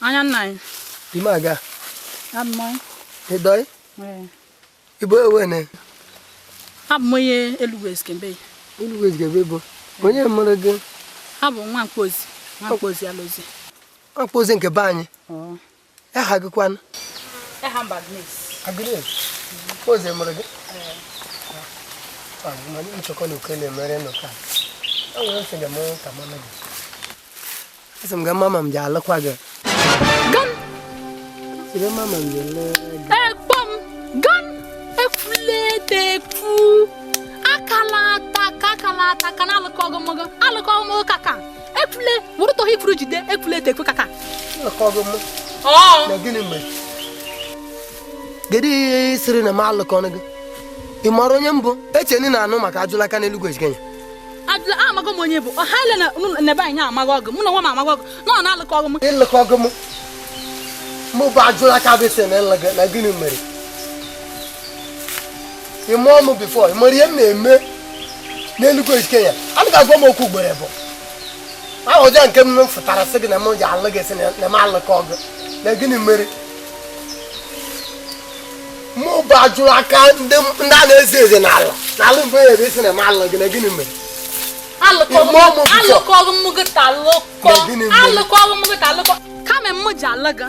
Anya nai. Dimaga. Amoy. Edoy? Ibo ewene. Amoye eluwes kembe. Eluwes kembe bo. Onye mara gị? Abo nwa mkpozi. Nwa mkpozi alozi. Nwa mkpozi nke be anyị. Oh. Ha gịkwana? Ha Agnes. Agnes. Mkpozi mara gị? Mani nchọkọ na ukele mere nọka. Nwere nsị ga-mụ ka mama gị. Asị m ga mama m ji alụkwa gị. Gan. Sire mama m ji ele. Bom. Gan. Efletefu. Akalata kana alụkọ kaka. Efule wuru to hifuru jide efletefu kaka. Alụkọ gị. Oh. Na gịnị mere? Gịdị siri na m alụkọ gị. I mara onye mbụ echeni na anụ maka ajụla aka n'elu gwe Kenya. Ajụla amago m onye bụ. Ọ haile na be anyị amago ọgụ. Mụ na nwa m amago ọgụ. Nọ na alụkọ ọgụ m. Ịlụkọ ọgụ m. Mụ bụ ajụla aka bụ isi na gịnị mere? Ị mụọ m bifo, ị mara ihe m na-eme n'elu gwe Kenya. Ana ga-agwa m okwu ugboro bụ. Ahụja nke m fụtara sị gị na m ji alụ gị sị na m alụkọ ọgụ. Na gịnị mere? Mụ bụ ajụrụ aka ndị a na-eze eze n'ala n'ala mgbe ebe isi na m alụ gị na gịnị mere? Alụkọ ọgụ m gị talụkọ kama m ji alụ gị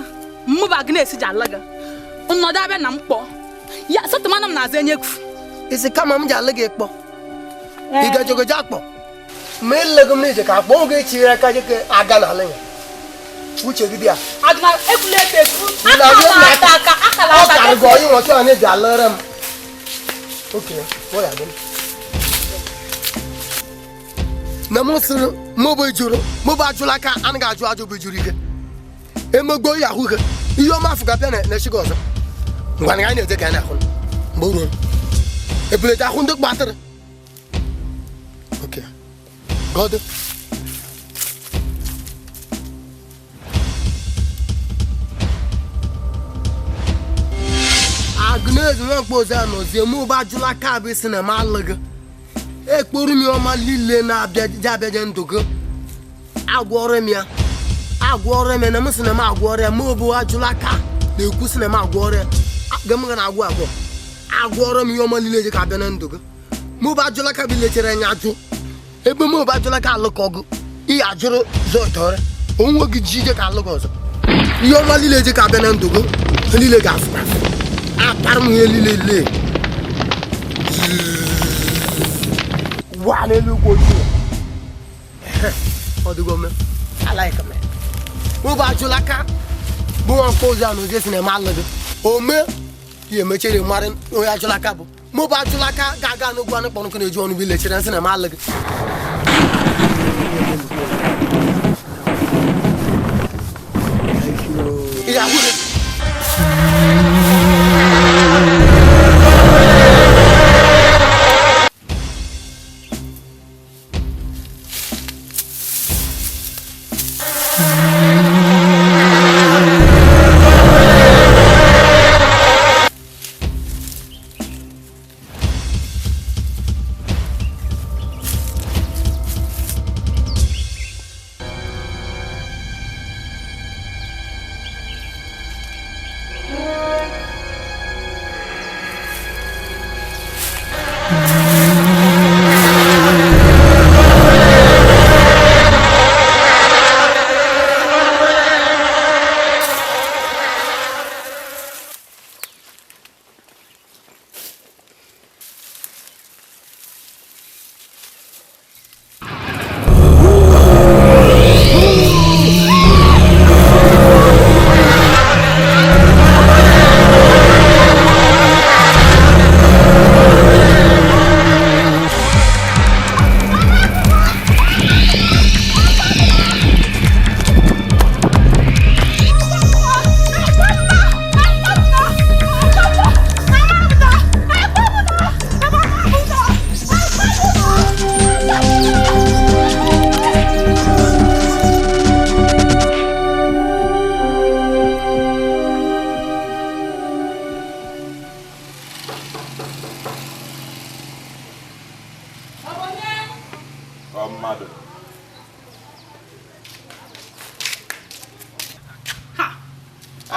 m bụ Agnes ji alụ gị nnọdụ abịa na mkpọ ya sọtụmanụ m na-azụ enye kwu isi kama m ji alụ gị kpọ ị gajogojo akpọ ma ịlụgo m n'ije ka akpọ oge echiri aka gị ka aga n'ala ya uche gị dị ya ọ karị gị onye nwọchọ a na-eji alụre m okenye ya gị na m sịrị mụ bụ ajụla aka anaghị ajụ bụ juru ike emegbo ya ahụ gị ihe ọma afụ ga-abịa na-echi gị ọzọ ngwa na anyị na-eje ka anyị na-ahụ mgbe o ruo ebulete ahụ ndị gbatịrị oke gọdụ Agnes nwa mkpozi a nọzie mụ bụ ajụla aka bụ isi na m alụghị ekporu m ọma niile na-abịaje ndụ gị agwọrọ m ya na m sị na m agwọrọ ya mụ bụ ajụla aka na-ekwu sị na m agwọrọ ya ga m ga na-agwọ agwọrọ m ihe ọma niile ji ka abịa na ndụ gị mụ bụ ajụla aka bụ lechere anya ajụ ebe mụ bụ ajụla aka alụkọ gị ihe ajụrụ zọtọrọ onwe gị ji ije ka alụ gị ọzọ ihe ọma niile ji ka abịa na ndụ gị niile ga-afụ apara m ihe niile wa n'elu ugwu ojii ọ dịgo me alaika me mụ bụ ajụla aka bụ nwa mkpozi a na ozi esi na eme alụghị ome ihe mechere mara onye ajụla aka bụ mụ bụ ajụla aka ga-aga n'ugwu anụ kpọrọ nkụ na-eji ọnụ bụ ilechere nsị na eme alụghị ị ga-ahụ gị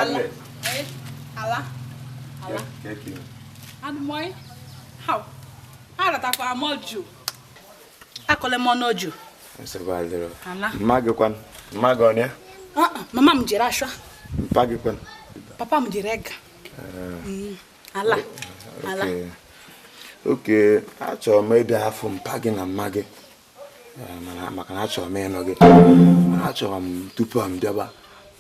Ala. And moi, how? Atakwa amoju. Akole monoju. Nsebaldero. Magekwan. Magonia. Mama m jere ashwa. Mpagekwan. Papa m jere ega. Ala. Okay. Achọ m ebe afọ mpagi na mmagi. Maka na achọ m ịnọ gị. Mana achọ m tupu m bịaba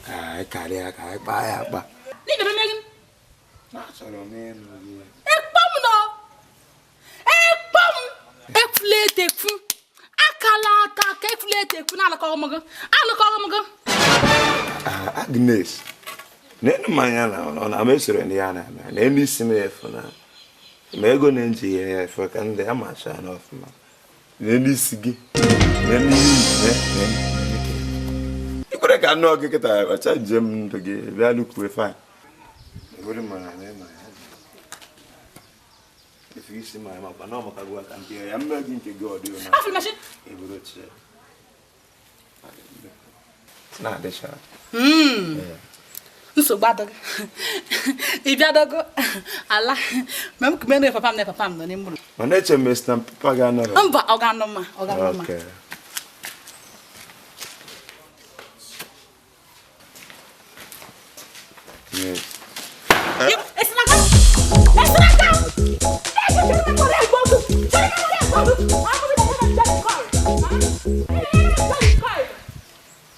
ka karịa ka kpaa ya akpa. Ni bebe megin. Achọrọ m ịnọ gị. Ekpom no. Ekpom. Ekflete fu. Akalata ka ekflete fu na alaka omogo. Agnes. Nenu manya na amesoro ndi yana na eni sime efu na. Ma ego na nji ya efu ka ndị amacha na ofuma. Neni sigi. Neni Ikore ka no ke kita acha jem ndo ge bia luku e fine. Egori mana na ma. If you see my mama, no maka go kan dia ya mma gi nke god yo na. Afi machine. Eburo che. Na de sha. Nsogbu adọgị. Ịbịa dọgụ ala. Ma m kumene papa m nọ n'imuru. Ma na-eche m esi na papa ga anọrọ. Mba, ọ ga-anọ mma. Okay.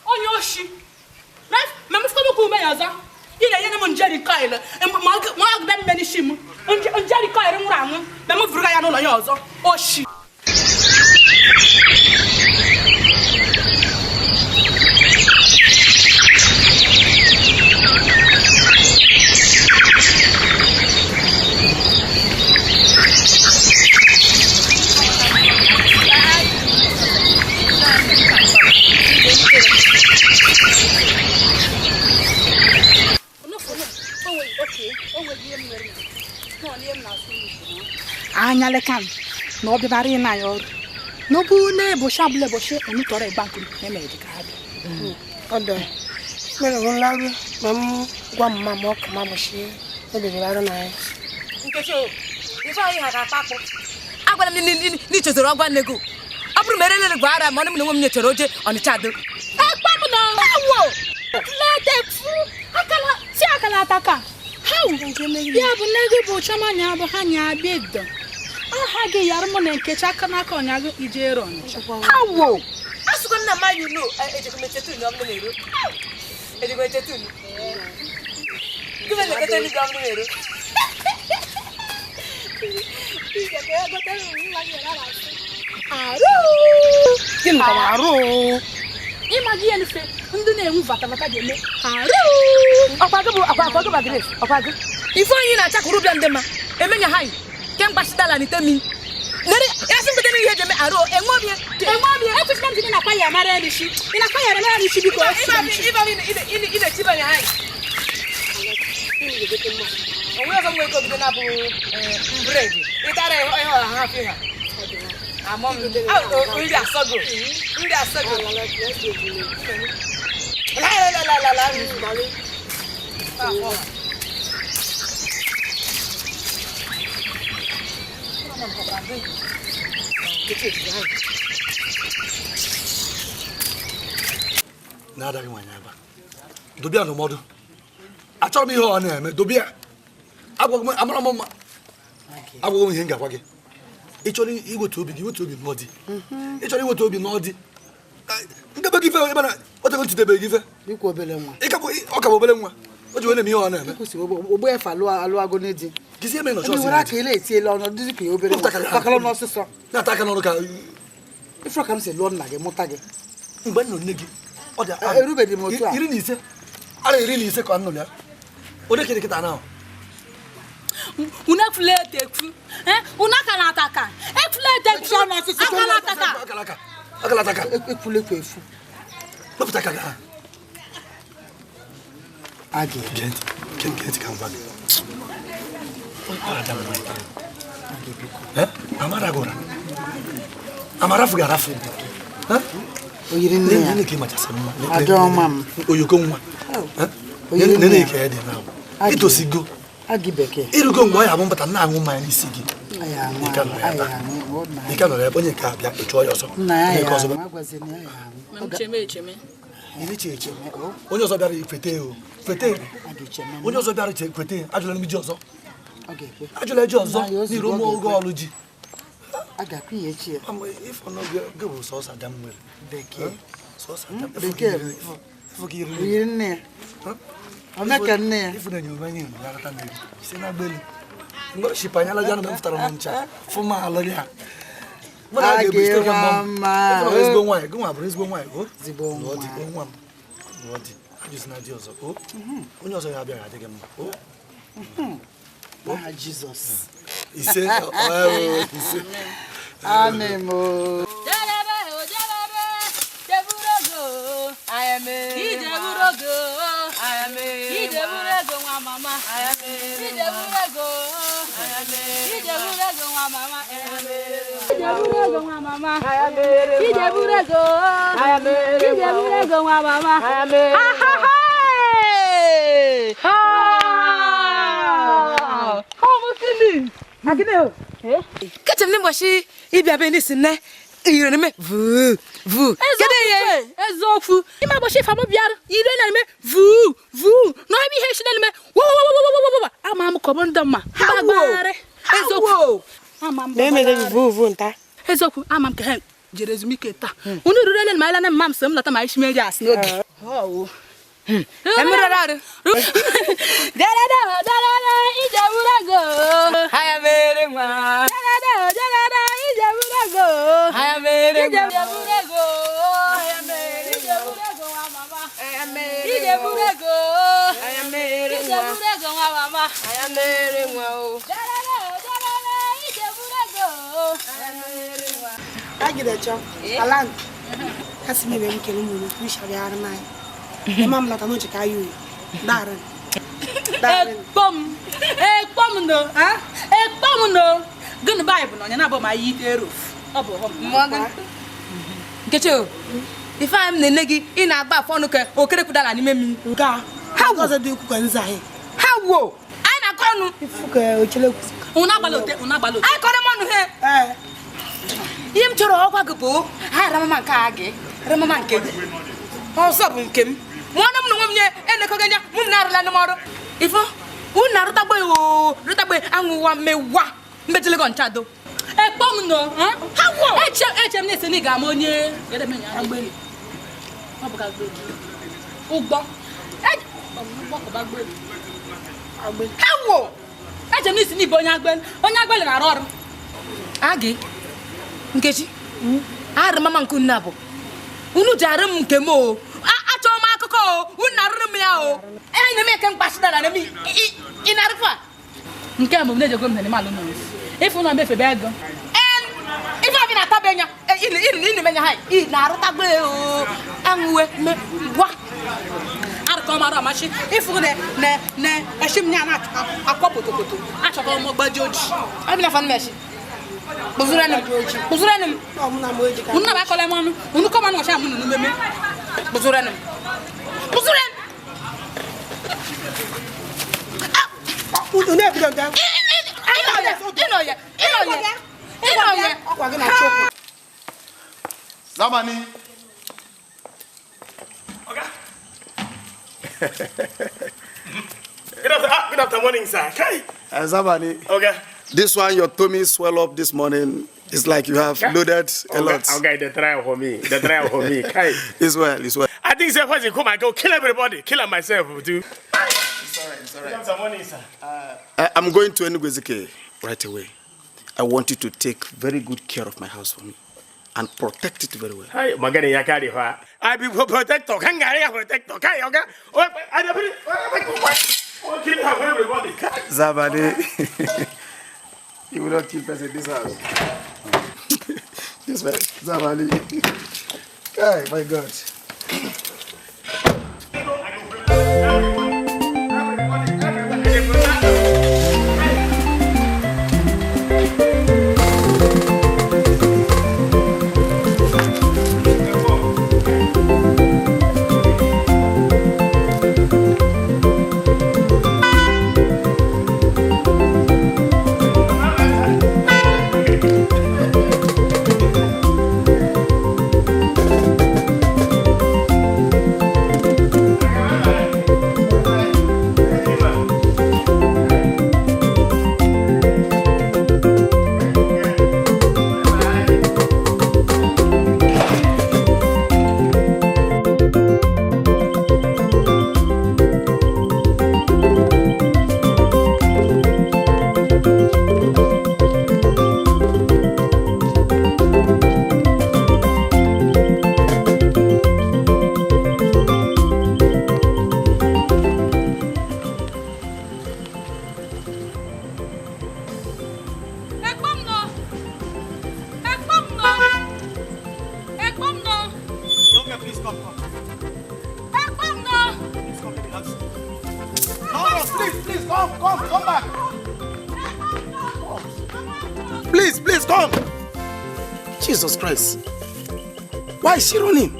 Onye oshi. Ma m fụkọ m yaza. Ị na-enye m njeri coil. Ma ọ ga m shi m. Njeri coil nwụrụ anwụ. Ma m vụrụ ya n'ụlọ ya ọzọ. Oshi. Anya lekan no bibari na yor no bu ne bo shable bo she onu tore banku e me di ka ha odo mere won laru mam gwa mama mo kama bo she e de laru na e nkecho ifa yi ha ka papo agwara m ni chezoro ogwa nego aburu mere lele gwara ma onu m nwe m nyechoro oje oni chado akpam no awo lete fu akala ataka how ya bu nego bo chama nya bo ha nya bedo aha ge yar mo na nkecha aka na aka onyago ijero awo asuko na ma you know eje ko mechetu ni omno lero eje ko mechetu ni give le keto ni gamno lero ike ke go te ni la yera la aro kin ka aro imagi en fe ndu na enwu vata de me aro akwago ba grace akwago ifo yin na chakuru bia ndema emenya hai ken gbashidala ni temi nere ya sin bede ni ihe jeme aro enwobie e kwesịrị ndị na kwa ya mara eri shi ina kwa ya mara eri shi biko ide tiba ya hai onwe ọzọ nwe ko bido na bụ bread itara ihe ha fi ha amom ndị asogo na adaghị nwanyị aba dobia ndụmọdụ achọrọ m ihe ọ na-eme dobia amara m mma agwagwo m ihe m ga-agwa gị ịchọrọ iweta obi gị weta obi n'ọdị ịchọrọ iweta obi n'ọdị ndebe gị ife ebe na otego ntidebe gị ife ọ ka bụ obere nwa o ji wee na-eme ihe ọ na-eme ogbo efe alụ agụ n'edi gizie eme nọchọ were aka ele etiela ọnụ dịzị ka obere takala n'ọsịsọ na-ata aka n'ọrụ ka ifere ka m si lụọ nna gị mụta gị mgbe nọ nne gị ọ dị erubeghị m otu a 15 ara 15 ka nnụlụ ya onye kere kịta na una flete fu una kana ataka flete fu akala ataka ekwule kwa efu lọpụta ka ga agi get ka mba gị amara gora amara fu garafu oyiri nne ya nne ka machasị mma adọ mama oyoko nwa Nene ke dị now. Itosigo. Agi bekee. Irugo mgbe ya bụ mbata na anwụ mmanya n'isi gị. Aya Ị ka nọ ebe onye ka abịa ịchọ ya ọzọ. Onye ọzọ bịara ifete o. Fete. Onye ọzọ bịara ifete ajụla m ji ọzọ. Ajụla ji ọzọ n'iru ụmụ oge ọlụ ji. Agakwu ya echi ya. Ifo no go bụ sọsọ adam nwere. Bekee. Sọsọ Bekee. ifo gị iru. Yiri nne ya. Omeka nne ya. Ifo na nyoma nye ya rata mmiri. Ise na gbelu. Ngo shipanyala jana m futara m ncha. Fuma alọ ya. Age mama. Ifo ezigbo nwanyị, gị nwa bụrụ ezigbo nwanyị o. Zigbo nwa. Ọ dị nwa m. Ọ dị. Ajụsị na dị ọzọ o. Onye ọzọ ya abịa adịghị mma o. Aha Jesus. Ise ise. Amen. Kachem ni mwashi ibi abeni sinne ire me vu vu kede ye ezofu ima bo shefa mo biar ire na me vu vu no bi he shine me wo ama am ko bonda ma bagbare ezofu ama am Me de vu nta. ezofu ama am ke he jerezumike ta unu rurele ma ila na mam sem lata ma ishmeri as nogi oh emirararu dalada ijaburago haya mere ma dalada ijaburago haya mere ijaburago haya mere ijaburago wa mama haya mere ijaburago haya mere ijaburago wa mama haya mere wa o dalada ijaburago haya mere wa Agi de cho. Alan. Kasimi be mkele mu ku shabi armai. Imam la tanu chika yu. Daran. Ekpom no ha ekpom no gun bible no nya na bo ma yi ero obo ho Morgan. Nkecho. If I'm the negi in a bar for no ke okere kudala ni memi. Nka. How was it you can say? How wo? I na konu. Fuka ochele. una balote I konu monu he. Yim choro okwa gupo. Ha rama nka age. Rama nke. O so bu nkem. Mo na mu no nye eneko ganya mu na arla no moro. Ifo una ruta boy o ruta boy anwa mewa. Mbetele go nchado. ekpom no ha hawo echem ne se ni ga mo nye yede menya agberi obo ka gberi ugbo ugbo ko ba gberi agberi hawo echem ni se ni bo nya agberi na ro Agi. Nkechi. Ara mama nku nabo. Unu jare m nkem o. Acho ma akụkọ o. Unu arụrụ m ya o. Na me ke mkpashidara na mi. Inarfa. nke mo ne jego m ne malu no ifu no be fe bego Ife abi na tabenya. Ini menya hai. Na arụta gbe o. Anwe me wa. arko mara machi ifu ne eshim nya na akwapotopoto achoko mo gbajoji Abi na fan meshi. Buzuranim. Omuna moji ka. unna ba kole mo unu ko ma no sha mu nu meme Buzuranim. Unu e bido nta. Inoye. Akwa gị na choko. Zamani. Good afternoon, sir. Okay. Zamani. Okay. This one, your tummy swell up this morning. It's like you have loaded a lot. Okay, the trial for me. Okay. It's well. I think sir, once you come, I go kill everybody. Kill myself, too. It's all right. Good afternoon, sir. I'm going to NWOKE right away. I want you to take very good care of my house for me and protect it very well. Hi, Magani Yakari. I be protector. Can't get a protector. Okay, okay. I don't kill everybody. Zamani. You will not keep us in this house. This way, Zamani. Hey, my God. Come back. Please, come. Jesus Christ. Why is she running?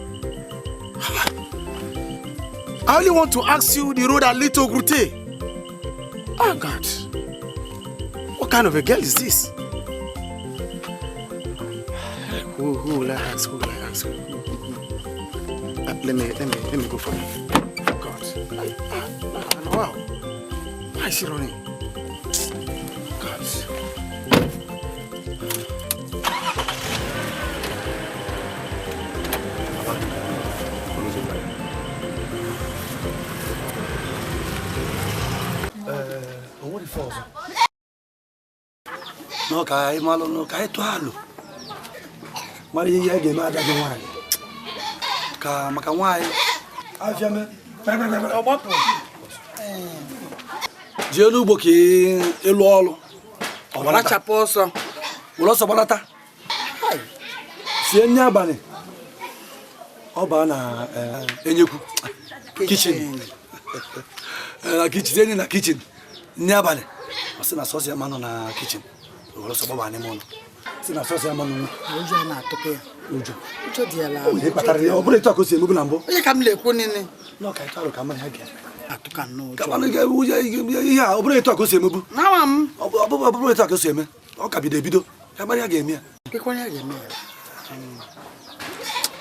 I only want to ask you the road that leads to Grute. Oh God. What kind of a girl is this? Who will I ask? Let me go for it. Oh God. Wow. Why is she running? God. What the fuck? No, kai malo no kai to halo. Mari ye ge ma da ge wa. Ka maka wa e. Afia me. Obopo. Jelu boki elu olu. Obala chaposo. Ulo so balata. Hai. Si enya bani. Oba na enyeku. Kitchen. Kitchen na kitchen. Nyabale. Asina sauce ya mano na kitchen. Wala so baba ni mono. Sina sauce ya mano. Ojo na atoke ya. Ojo dia la. O patari o bure to akosi emu bulambo. O ye kam le ko nini. No kai taro kam na hage. Atuka no. Kam na ge o ya o bure to akosi emu bu. Na wam. O bure to akosi eme. O ka bido. Kam na hage eme ya. Ke ko na hage eme ya.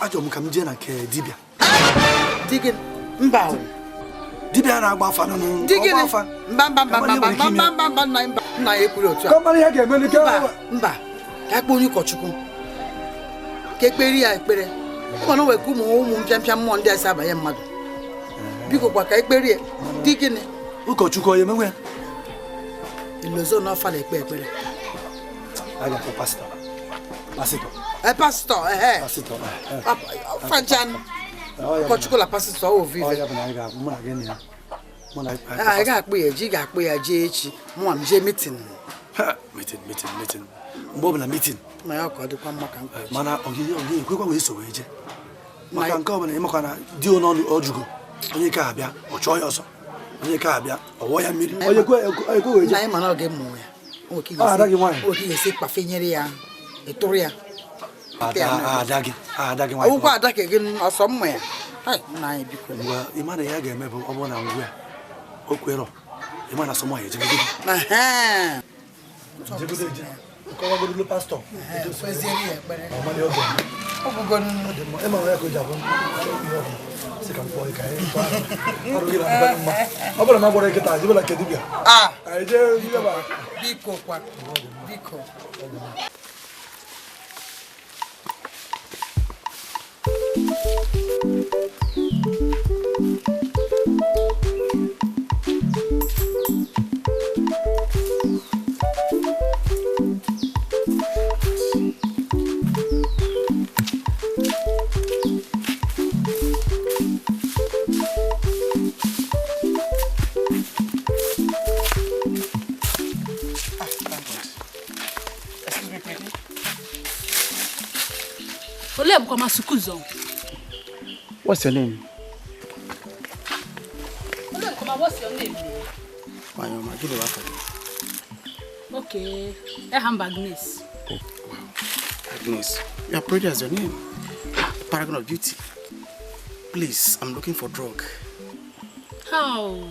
Ajo mu kam je na ke dibia. Dike mbawo. Dibia na agba fa no no. Dike fa. Mba na ekuri otu a. Come here again, me ke mba. Ka gbo ni kochukwu. Ke kperi ya ekpere. Ko no we ku mu mpiampia mo ndi asa abaye mmadu. Biko kwa ka ekperi dike ni. Ukochukwu oye mewe. Ilozo na fa le ekpere. Aga ko pastor. Pastor. Pastor. Fanchan. Kochukwu la pastor o vive. Oya bana ga mu na gani ya. I got me a jig up where a JH, one J meeting. Meeting. Bob na meeting. My uncle, the one Mana, you quick away so age. My uncle and Emeka, do not Ojugo, only Cabia, or Joyce, only Cabia, or why I'm meeting. Oh, you go, I'm not getting more. Okay, you say Paffineria, Victoria. Daggy, oh, what again or somewhere. Hi, well, you might have a member of one and Okwero, you might have some way. Aha! Go to the pastor. What's your name? What's your name? My name is Okay, I'm Agnes. Oh, wow. Agnes, your project is your name. Paragon of Beauty. Please, I'm looking for drug. How?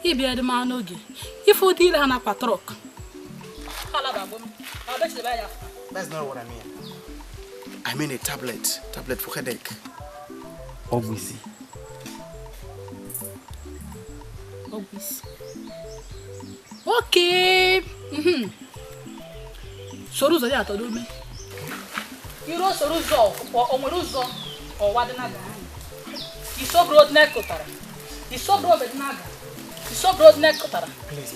He be the man again. If you deal on a patrock. That's not what I mean. I mean a tablet for headache. Obviously. Okay. Soruzo ya to do me. Iro soruzo or omuruzo or wadanaga. Iso broad neck kotara. Iso broad naga. Iso broad neck kotara. Please,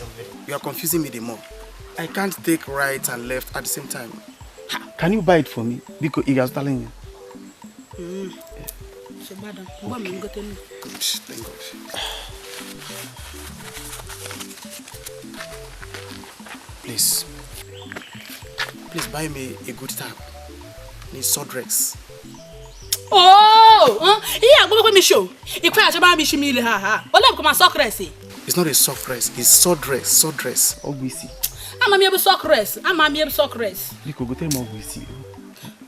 young lady. You are confusing me the more. I can't take right and left at the same time. Can you buy it for me? Because he was telling you. So bad. Okay. Good, thank God. Please buy me a good time. Need Sodrex. Oh, yeah, go me show. If I have me shimile ha. Ola ko ma Socrates. It's not a sock dress, it's sword dress, Obviously. I'm a sock race. I'm a sock race. You could go tell me obviously.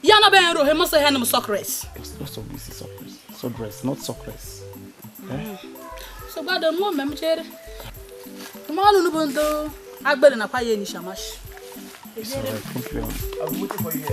Yana Benro, he must have had sock race. It's just obviously sock dress. Sword dress, not sock dress. So bad don't want me, Jerry. Tomorrow, no bundle. I better not pay any shamash. It's alright, thank you. I'll be waiting for you here.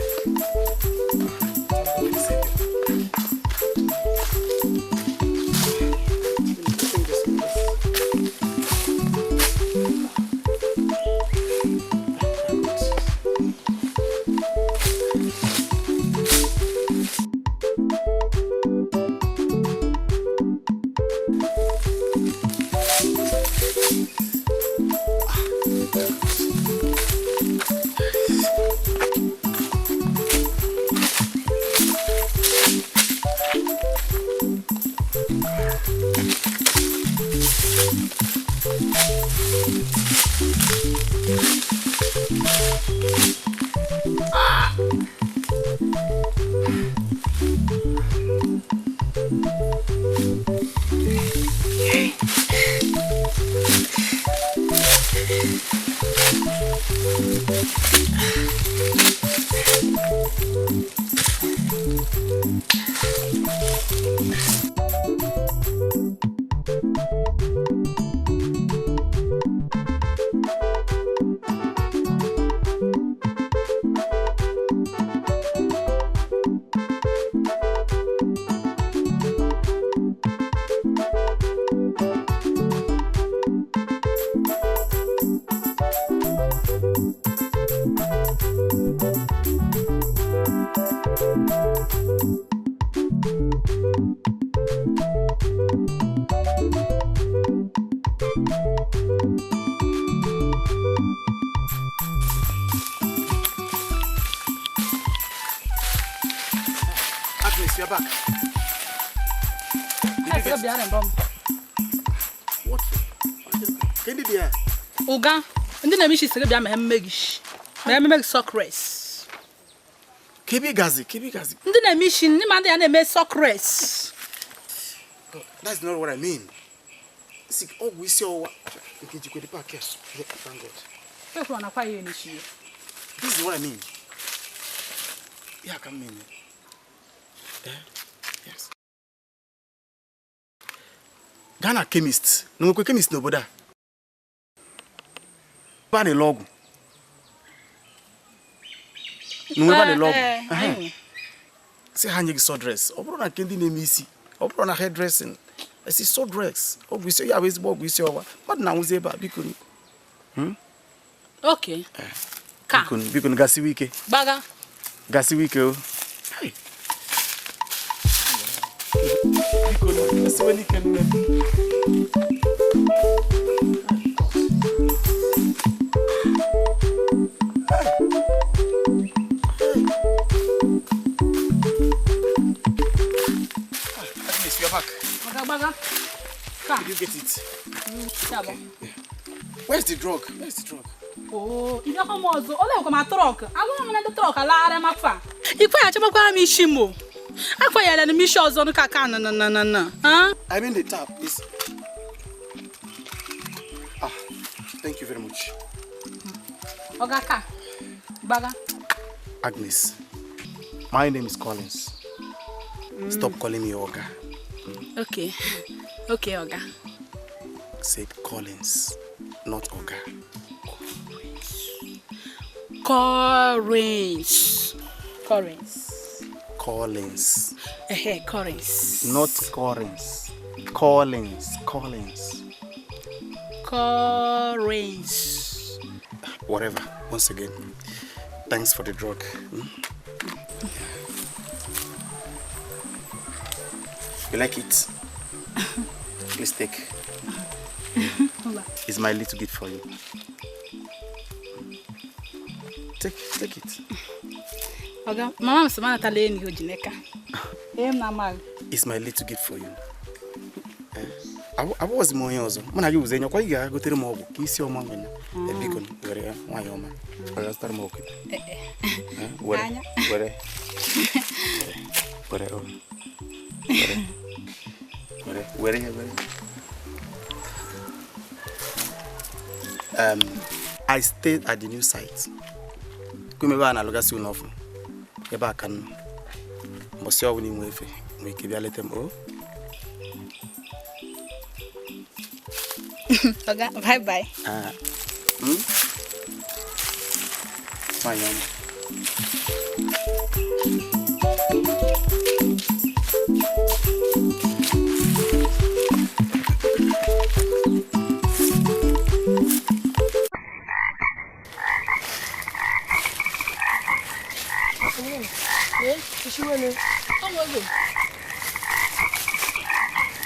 You're back. What? Can you be here? Oga, and then I wish you said I'm a megish. I make sock race. Kebi Gazi. And then I miss you, and I make sock race. That's not what I mean. See, oh, we see all. Okay, you go to the park. Yes, thank God. That's one of you. This is what I mean. Yeah, come in. Yes. Ghana chemist. No chemist no boda. Ba the log. No ba the log. See hanging sword dress. Obro na kendi name isi. Obro na hairdressing. I see sword dress. Oh we say ya we we say over. But na we say ba bikuni. Okay. Ka. Bikuni gasi wike. Baga. Gasi wike o. Hey. Bikuni gasi wani kenu. You're back. Baga. Did you get it? Okay. Yeah. Where's the drug? Oh, you don't come also. Ole come a truck. I want to the truck. Ala ma fa. Ifa ya chama kwa mi shimo. Akwa ya na mi sho Uzondu kaka na. Huh? I mean the tap is. Thank you very much. Ogaka. Baga. Agnes. My name is Collins. Stop calling me Oga. Okay, Oga. Say Collins, not Oga. Collins. Collins. Collins. Not Collins. Collins. Whatever. Once again, thanks for the drug. You like it? Please take. It's my little gift for you. Take it. Oga, mama msema natale ni hojineka. Na mag. It's my little gift for you. I was more yozo. Mana you zenyo kwa iga gotere mo ogu. Kisi oma ngena. Bikon were wa yoma. Ala star mo oke. Were. I stayed at the new site. Kumeba and Alogasi Unofu. Eba can Monsieur winning with we give you let them all. Bye bye. Fine.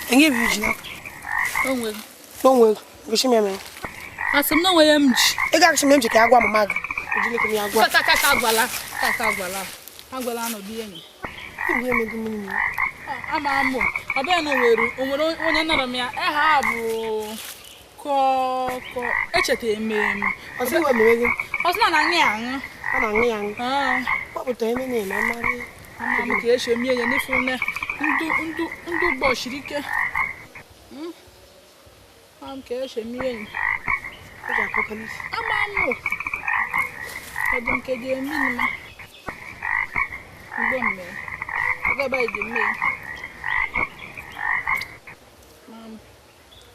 Enye bi jina. Onwe. Gishime me. Asem no we mji. E ga gishime mji ka agwa mama ga. Ojile ke mi agwa. Ka agwala. Agwala no bi enyi. Ibu eme gi muni. Ama amu. Obe no weru. Onwere onye nara m ya. E ha bụ ko echete eme. Osi we mewe gi. Osi na ngi anu. Ana ngi anu. Paputo eme ni na mari. Ama ke eshe mi ye ni fune. Ndu bo shirike. Am ke eshe mi ye. Oja ko kalis. Ama amu. Odum ke je mi ni ma. Ngom me. Ga ba ide me.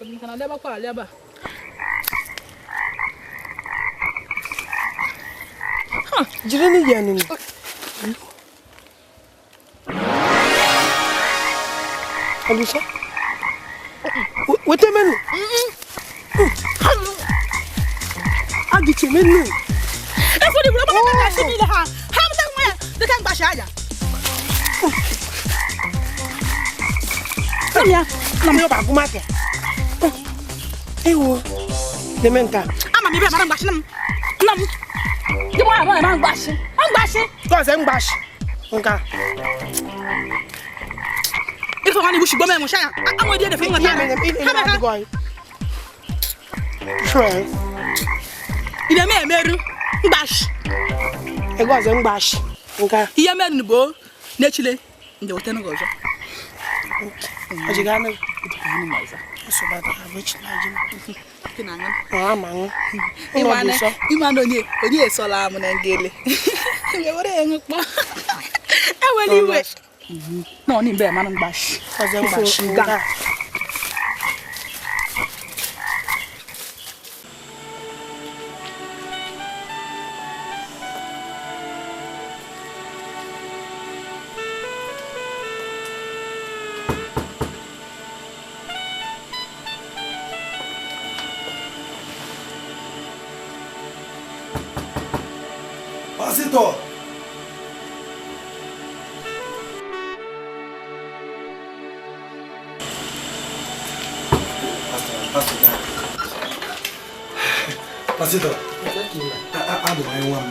Odum kana leba kwa leba. Jire ni ya ni. Alusa? What a minute. I get you menu. If we were to see the hand, how the can bash aya. Yeah, I'm about to make it. Oh, the mentor. I'm a baby, I'm bashing. No, you want I'm bashing. I'm bashing. Because I'm bash. Okay. If I want to go, I'm going to do the thing. I'm going. Sure. In a mere bash. It wasn't bash. Okay. Here, man, the bow, naturally, in the hotel goes. As you got me, so bad. I reached Nigerian. Oh, man. You are Solam and Gilly. I will you wish. No, need bear, man, bash. Because I'm bashing. Pasito! Pasito. Ado mai wan.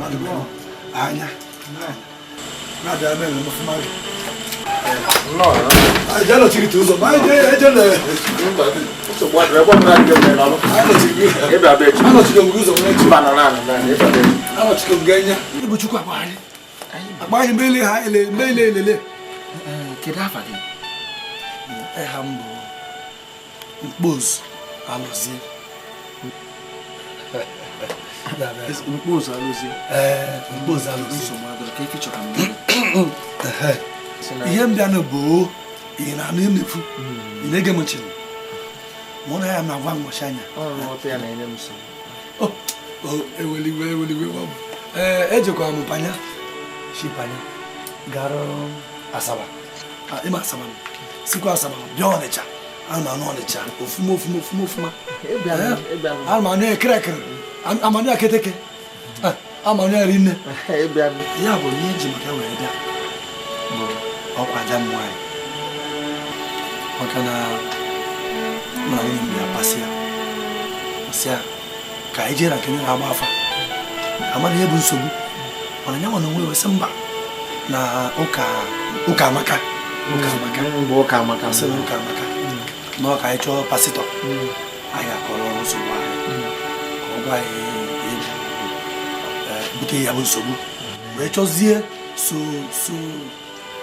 Ado mai. Anya. Na da me no fuma. No. Ai jalo chiri tuzo. Mai jalo. So what we want to get na no. Ano chiri. E ba be. Ano chiri nguzo mo chi banana na. E ba be. Ano chiri nganya. Ibu chukwu agbani. Agbani mbele ha ele. Kedafa gị. Hambo. Mkpoz alozie. Mkpoz alozie. Mkpoz alozie. So mwadoro ke kicho kambe. Ihe mbia no bo. Ina no emefu. Inege mo chiri. Mona ya na wa ngoshanya. Oh, te na ene muso. Oh, eweli wa. Ejekwa mu panya. Shipanya. Garo Asaba. Ima Asaba. Sikwa Asaba. Bionecha. Ana no necha. Ofuma. Alma no ekrekre. Amani aketeke. Amani arinne. Ya bo ni eji maka we da. Bo okwa jam wai. Okana na ni ya pasia. Pasia ka ejera kene amafa. Amani ebu nsobu. Ona nyawo no we samba. Na uka maka. No ka echo pasito. Aya koro so wa. Ko gwa buke ya bu sobu. We chozie so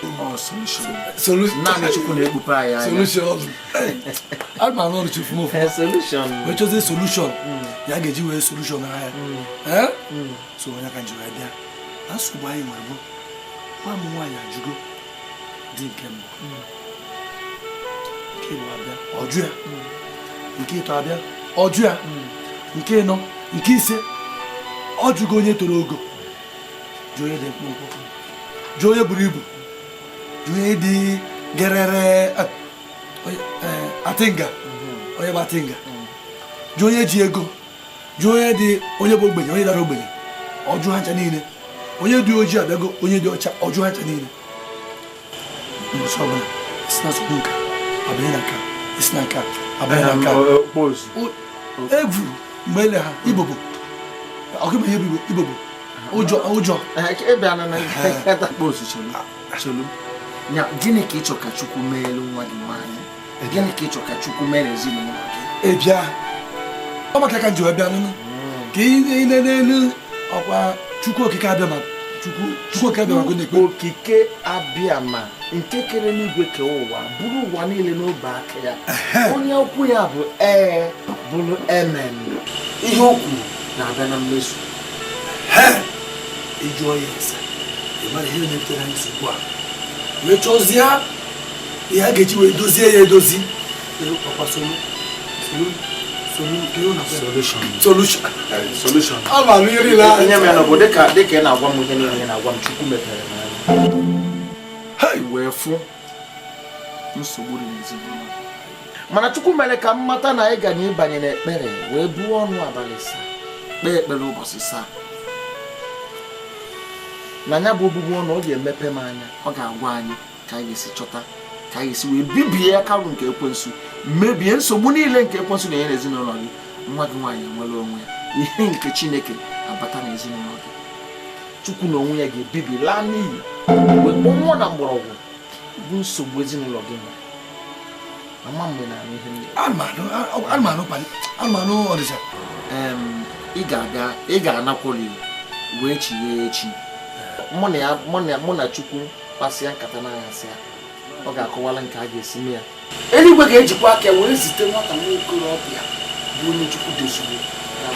Oh, solution. Solution. Now you could make a solution. I'm not to move. Solution. Which is a solution. You get you a solution. Eh? So when I can do it there. That's why my book. One more you go. Dikeh. Odum. Nke to abia. Odum. Nke no. Nke ise. Ojugo nye toro ogo. Joye de kpokpo. Joye buru ibu. Joye di gerere atinga. Oye batinga. Joye ji ego. Joye di onye bo ogbenye, onye dara ogbenye. Oju hancha niile. Onye di oji abego, onye di ocha, oju hancha niile. Musobana. Isna subunka. Abenaka. Isnaka. Abenaka. Pose. Egwu mele ha ibobo. Okibe yebibo ibobo. Ojo. Ebe ana na kata pose chelu. Nya gini ka ichoka Chukwu meelu nwa gị nwanyị. Gini ka ichoka Chukwu mere ezinụlọ gị. Ebia. Ọ maka ka njiwe bịa nụnụ. Ka ị na-elu ọkwa Chukwu okike abịa ma Chukwu okike abịa ma gị okike abịa ma nke kere n'igwe ke ụwa bụrụ ụwa niile n'obe aka ya. Onye okwu ya bụ bụrụ amen. Ihe okwu na-abịa na mmezu. Ịjụọ ya ese. Ị mara ihe na-ebutere anyị nsogbu a. Wee chọzie ihe a ga-eji wee dozie ya edozi. Ọkwa solution. Ọ ma mmiri la. Onye mere bụ dịka na-agwa m ihe niile na-agwa m Chukwu mepere n'anya. Hai wee fụ nsogbu n'ezinụlọ. Mana Chukwu mere ka m mata na anyị ga n'ịbanye n'ekpere wee buo ọnụ abalị saa. Kpee ekpere ụbọchị saa. Na nya bụ ogbugbu ọnụ ọ ga-emepe m anya. Ọ ga-agwa anyị ka anyị esi chọta, ka anyị esi wee bibie akarụ nke ekwensu, mebie nsogbu niile nke ekwensu na-enye n'ezinụlọ gị. Nwa gị nwaanyị nwere onwe ya. Ihe nke Chineke abata n'ezinụlọ gị. Chukwu na onwe ya ga-ebibi laa n'iyi. Wee kpọnwụọ na mgbọrọgwụ bụ nsogbu ezinụlọ gị nọ. Ama mgbe na ihe ndị. Anụmanụ ọdịcha. Ị ga-anakwoli wee chie echi. Mụ na Chukwu kpasịa nkata n'anyasị ya. Ọ ga-akọwala nke a ga-esi mee ya. Eluigwe ga-ejikwa aka wee zite nwata nwokorobịa bụ onye Chukwu dozuru na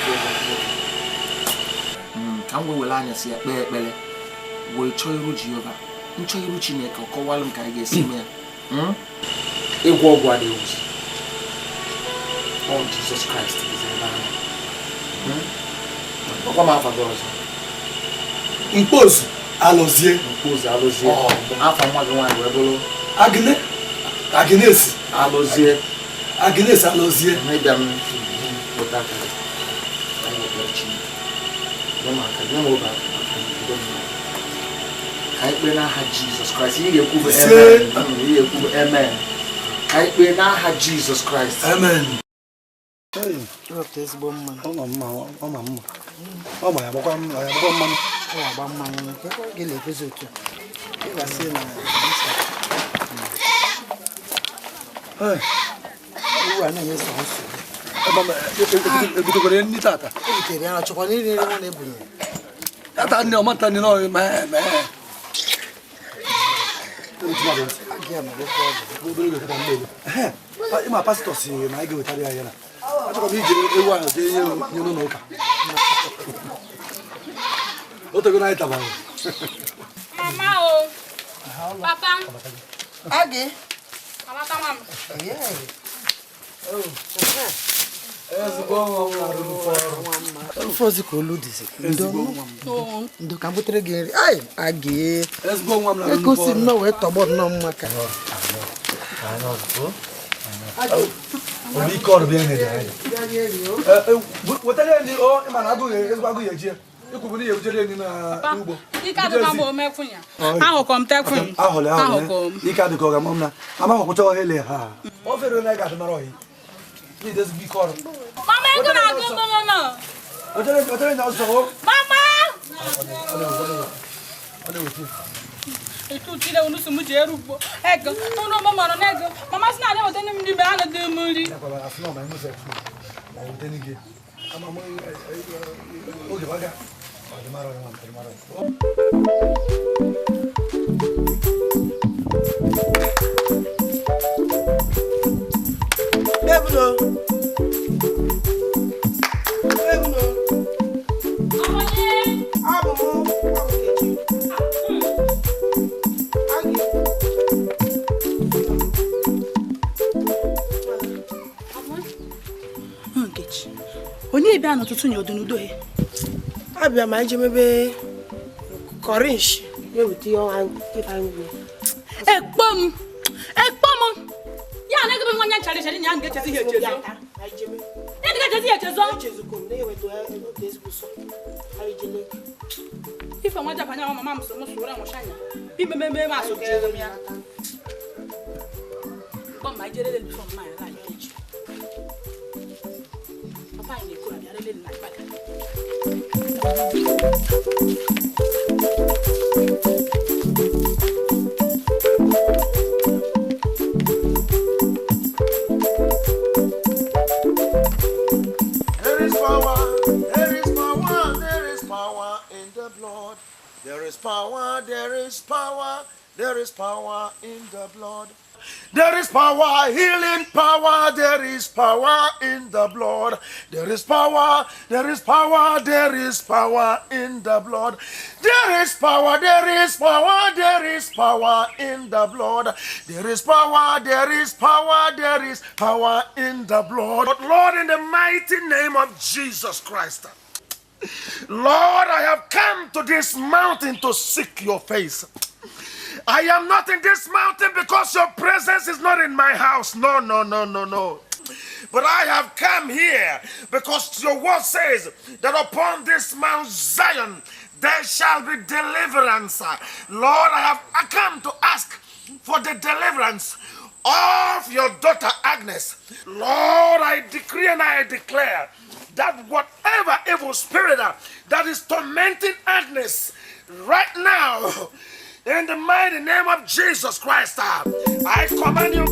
ka m wee were anyasị ya kpee ekpere wee chọọ iru Jehova, nchọ iru Chineke, ọ kọwalụ m ka anyị ga-esi mee ya. Ịgwọ ọgwụ adịghị ozi. Ọ Jizọs Kraịst ebe ahụ. Ọkwa m afa gị ọzọ. Mkpozu alọzie. Afa nwa gị nwaanyị wee bụrụ Agnes alọzie. N'ịbịa m pụta aka anyị ekpere Chineke. Aka gị nwe ka anyị kpee n'aha Jizọs Kraịst. Ị ga-ekwu amen. Ka anyị kpee n'aha Jizọs Kraịst. Amen. Ezigbo mma. Ọ ma ya gbakwa mmanụ. Ọ agba mmanụ. Gị na-efezi otu. Ị ga-asị na uwe a na-enye nsogbu. Ebutekwara ndị tata. Ebutere ya chọkwa n'iri nwa na-ebunye. Tata nne ọmata nne n'ọyị mee. Ịma pastọ si na anyị ga-ewetara ya na achọkwa m iji ewu ahụ jee nye n'ụlọ ụka. Otego na anyị tabara. Mama o. Papa. Agị. Amata mam. Ofe ozi ka olu dịzi. Ndo ka m butere gị nri. Agị. Ego si nnọọ wee tọgbọ nnọọ mma ka. Obi ike ọrụ bịa nyere anyị. Wetara ndị ịma na agụghị eji ya. Ikwubu na ihe ejere ndị n'ugbo. Ike adịkwa mgbe omekwunya. Ahụkọ m tekwun. Ahụrụ ike adịkọ ọga m na amaghọkwụcha ọhele ha. O fere na ị ga-adị mara ọhị. N'idezi ike ọrụ. Mama ego na-agụ ego mama. Wetara ndị ọzọ. Mama! Ọ na-ewete. Etu chile unu sumu je rugbo. Ego, unu mo moro nego. Mama si na de wote ni mdi be ana de muri. Afuna ma mu se fu. Ma wote ni ge. Ama mo oge baga. Ademaro. Onye bịa n'ụtụtụ nye odunudo he. Abịa ma ije mebe Korinsh eweta ihe ọha ngwe. Ekpom. Ya na gebe nwanya chare chare nya ngechezi ihe echezo. Ya diga chezi echezo. Echezo kom na eweta otu ezigbo so. Ari jele. Ife nwaja panya mama m so mo sura mo shanya. Bi mememe ma so jezo mi ya. Bon ma jere le before my life. Papa ni ko ya le na baka. There is power in the blood. There is power in the blood. There is power, healing power, there is power in the blood. There is power in the blood. There is power in the blood. There is power in the blood. But Lord, in the mighty name of Jesus Christ, Lord, I have come to this mountain to seek your face. I am not in this mountain because your presence is not in my house. No. But I have come here because your word says that upon this Mount Zion there shall be deliverance. Lord, I have come to ask for the deliverance of your daughter Agnes. Lord, I decree and I declare that whatever evil spirit that is tormenting Agnes right now, in the mighty name of Jesus Christ, I command you.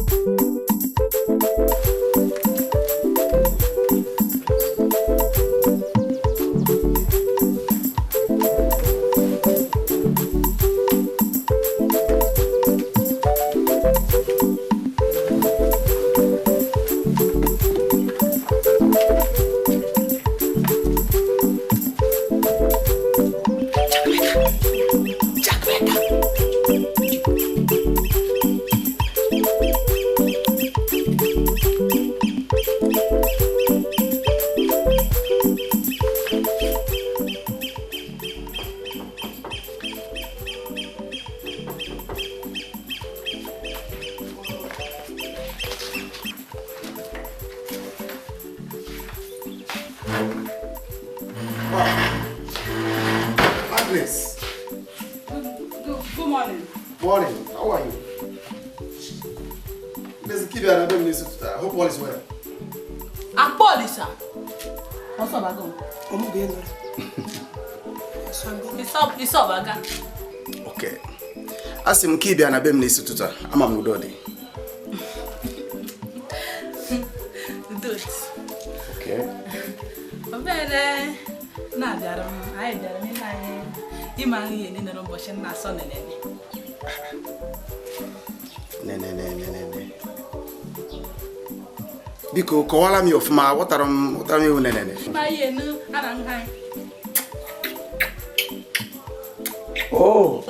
Okay. Asim kibia na bem n'isi tuta ama m udo dị. Okay. Obere na bịara m anyị bịara n'ime anyị ịma ihe niile n'ụbọchị nna asọ nenene. Nenene. Biko kọwara m ya ọfụma ghọtara m iwu nenene. Ma ihe nu ana nha. Oh.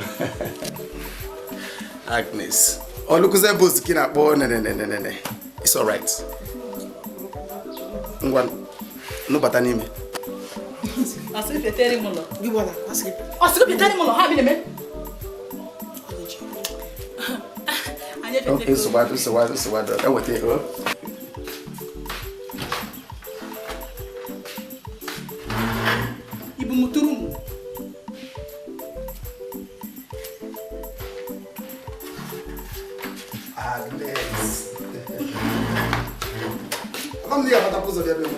Agnes. Olukuze boss kina akpọ nenene. It's all right. Ngwan. No bata n'ime. Asị peteri mulo. Gibola, asị peteri mulo ha bi neme. Okay, so what? Ewete o. Ibu muturu. Agnes. Vamos ligar para a coisa de abrir.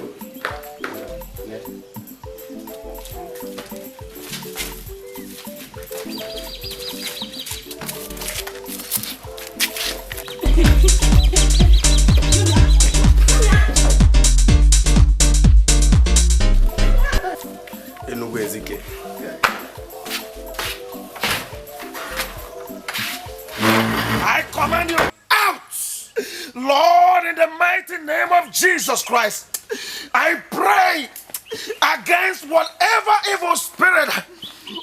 Lord, in the mighty name of Jesus Christ, I pray against whatever evil spirit,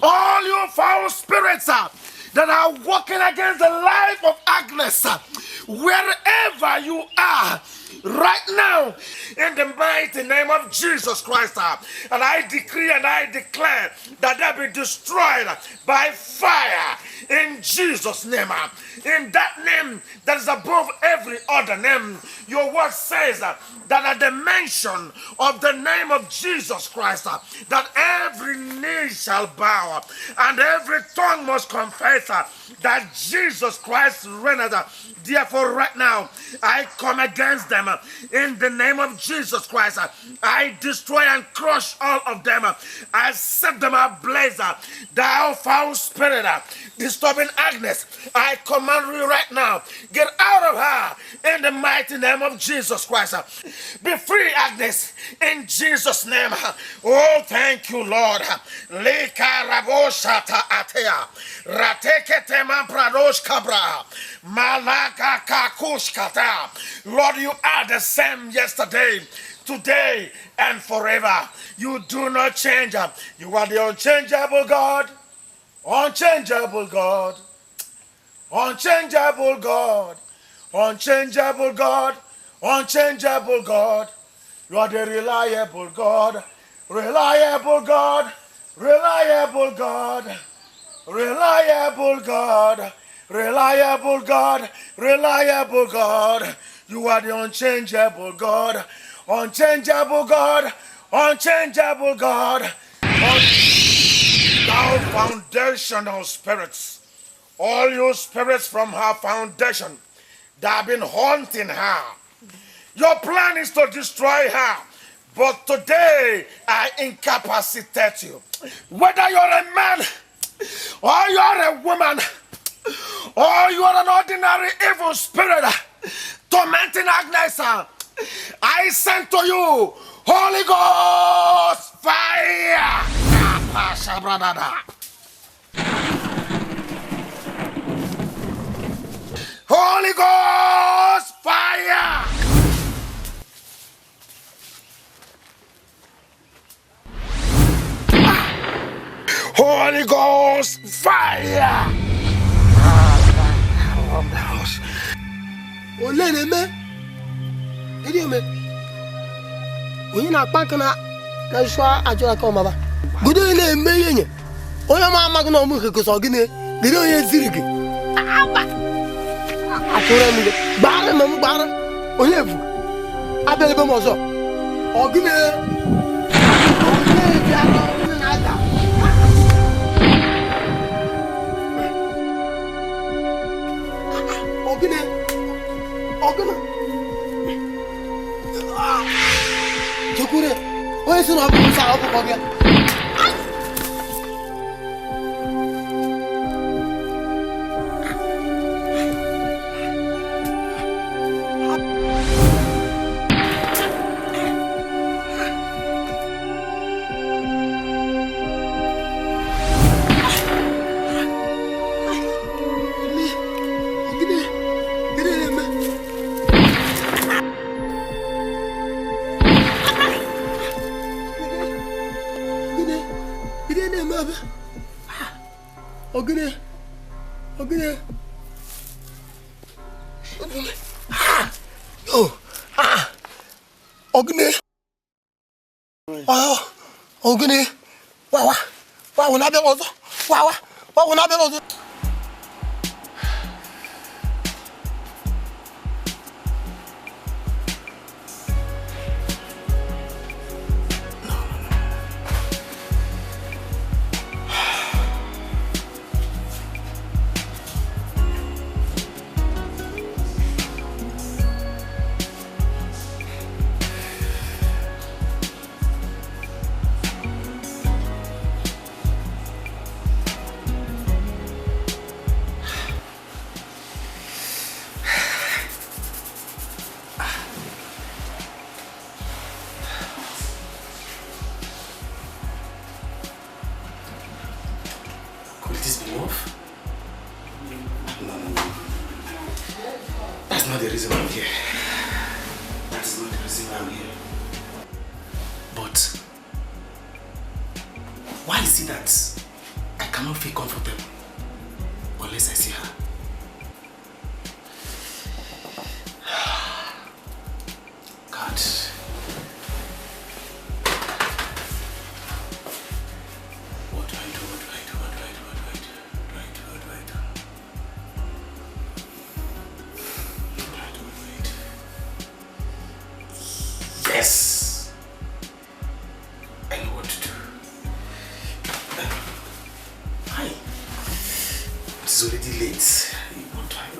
all you foul spirits that are working against the life of Agnes, wherever you are right now, in the mighty name of Jesus Christ, and I decree and I declare that they be destroyed by fire in Jesus' name. In that name that is above every other name, your word says that at the mention of the name of Jesus Christ, that every knee shall bow and every tongue must confess that Jesus Christ reigneth. Therefore, right now, I come against them in the name of Jesus Christ. I destroy and crush all of them. I set them ablaze. Thou foul spirit, disturbing Agnes, I command you right now, get out of her in the mighty name of Jesus Christ. Be free, Agnes, in Jesus' name. Oh, thank you, Lord. Lord, you are the same yesterday, today, and forever. You do not change. You are the unchangeable God. Unchangeable God. Unchangeable God. Unchangeable God. Unchangeable God. You are the reliable God. Reliable God. Reliable God. Reliable God. Reliable God. Reliable God. You are the unchangeable God. Unchangeable God. Unchangeable God. Thou foundational spirits, all you spirits from her foundation that have been haunting her. Your plan is to destroy her, but today I incapacitate you. Whether you're a man, or you're a woman, or you are an ordinary evil spirit tormenting Agnes, I send to you Holy Ghost fire. Holy Ghost fire. Holy Ghost fire. Ole me. Idi me. Onye na akpa kana na shwa ajo aka omaba. Gudo ile eme yenye. Onye ma amagu na omu keke so gine. Gide onye ziri gi. Aba. Akore mu. Bare mem bare. Onye fu. Abele be mo so. Ogine. Onye bia no na ada. Ogine. Ogine. Jokure. Oye sino abu sa abu ko bia. Ogine. Oh. Ogine. Wow. Ogine. Wow. Wow, na be ozo. Wow. Wow, na be ozo. That's not the reason I'm here. But why is it that I cannot feel comfortable unless I see her? God. What do I do? What do I do? What do I do? What do I do? What do I do? What do I do? What do I do? What do I do? Yes! I know what to do. Hi. It's already late. What do I do?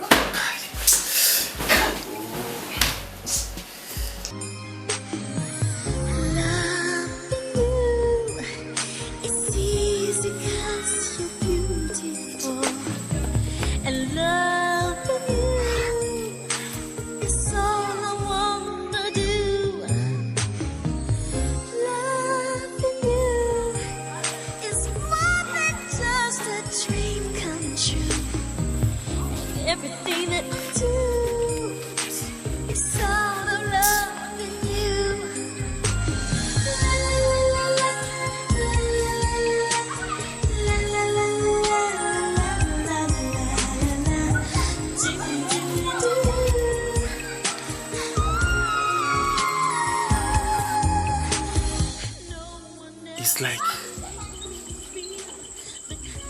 It's like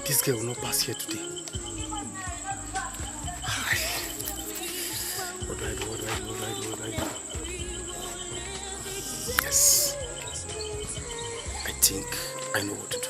this girl will not pass here today. What do I do? What do I do? What do I do? What do I do? Yes. I think I know what to do.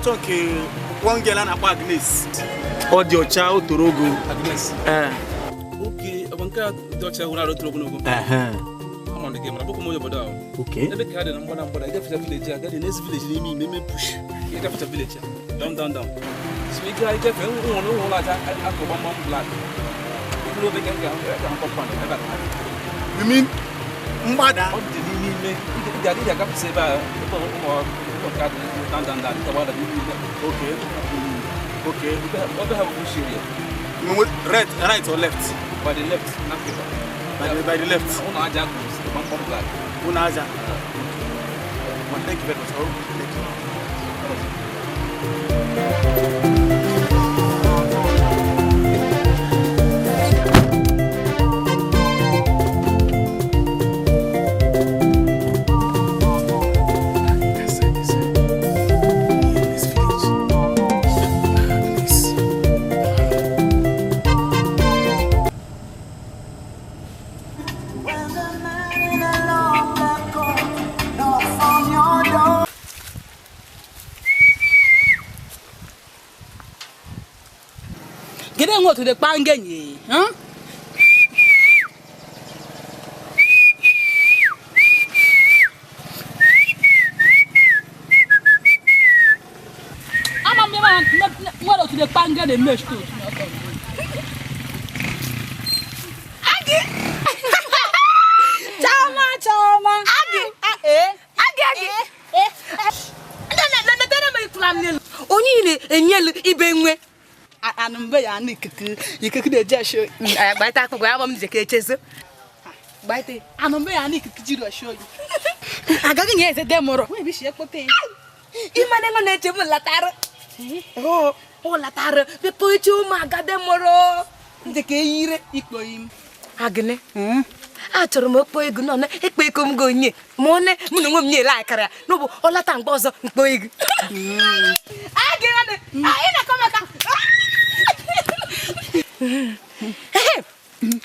achọ nke one girl na Agnes. Ọ dị ọcha o toro ogo. Agnes. Okay, abanka dị ọcha hụrụ arụ toro ogo. Ama ndị game na boko mo yobodo ahụ. Okay. Ebe ka dị na mgbada mgbada, ị gafeta village, aga dị next village n'ime ime push. Ị gafeta village. Down. So ị gafe ụlọ aja akọ gbamgbam black. Ụlọ ebe ka ga compound ebe a. You mean mgbada? Ọ dị n'ime ị ga-agafeta ebe a down. Okay. What do you have a bush area? Right or left? By the left, not paper. By the left. Unaja goes, the one black. Unaja. Well, thank you very much. Thank you. go to the Pangan, huh? I'm a man, what to the Pangan and mesh too. Chama. Only in yellow Ibenwe. And I'm you could just show by that of album the cases. By the Anome, I show you. I got in a demo. Maybe she put in. Imanative Latara. Oh, Latara, the poet you magademoro. The Kaire equal him. Agane, after a mock boy, good on it, may come go near. Mone, Munum near like her. No, all that time was a boy. I get it.